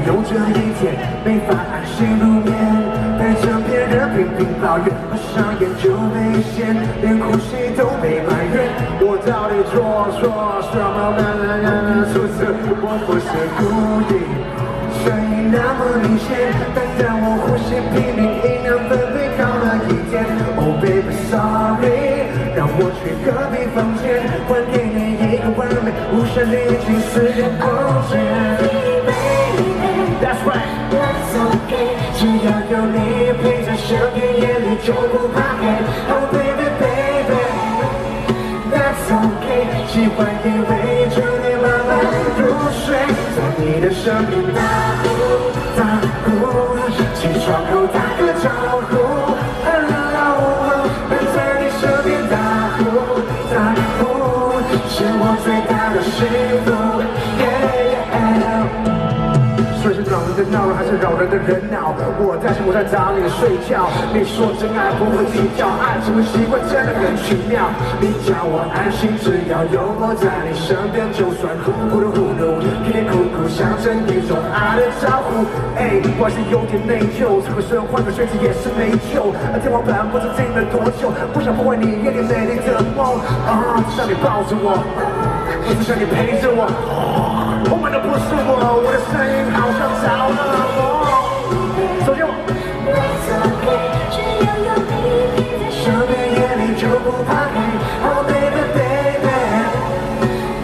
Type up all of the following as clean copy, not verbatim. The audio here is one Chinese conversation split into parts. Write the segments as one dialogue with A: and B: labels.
A: 有这一天没法安心入眠，陪着别人频频抱怨，合上眼就危险，连呼吸都被埋怨。我到底做错什么了？初次我不是故意，声音那么明显，但当我呼吸拼命，音量分贝高了一点。Oh baby sorry， 让我去隔壁房间，还给你一个完美无限离奇私人空间。That's right, that's okay， 只要有你陪在身边，夜里就不怕黑。Oh baby baby， that's okay， 喜欢依偎着你慢慢入睡，在你的身边大呼大呼，起床后打个招呼 ，Hello， 能在你身边大呼大呼，是我最大的幸福。所以是扰人的闹人，还是扰人的人闹？我担心我在找你睡觉。你说真爱不会计较，爱情的习惯真的很奇妙。你叫我安心，只要有我在你身边，就算呼噜呼噜，啼啼哭哭，象征一种爱的招呼。哎，我还是有点内疚，这个时候换个睡姿也是没救。天花板不知定了多久，不想破坏你夜里美丽的梦。只想你抱着我，我只想你陪着我。后面的不是我，我的声音好像着了魔。首先我
B: That's okay， 只要有你陪在身边，
A: 夜里就不怕黑。Oh baby baby，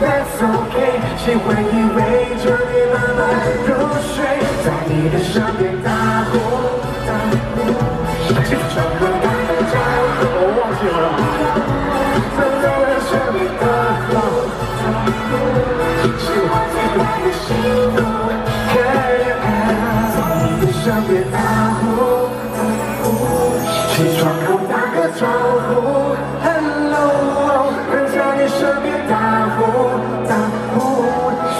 A: That's okay， 喜欢依偎着你慢慢入睡，在你的身边大呼大呼，起床后打个招呼。我忘记了。在你的身边大呼大呼，是我最大的幸福。在你的身边大呼大呼，起床后打个招呼 ，Hello， 人在你身边大呼大呼。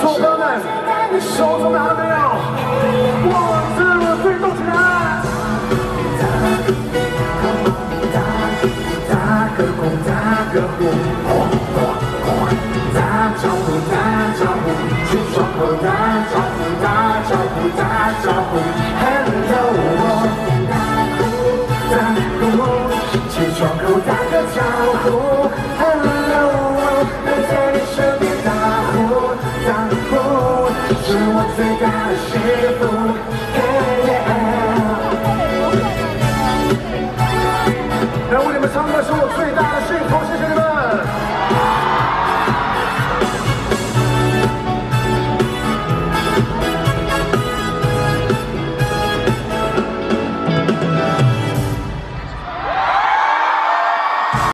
A: 说哥们，你手中拿了没有？我自我最动起来。打个呼，打个呼，打招呼，打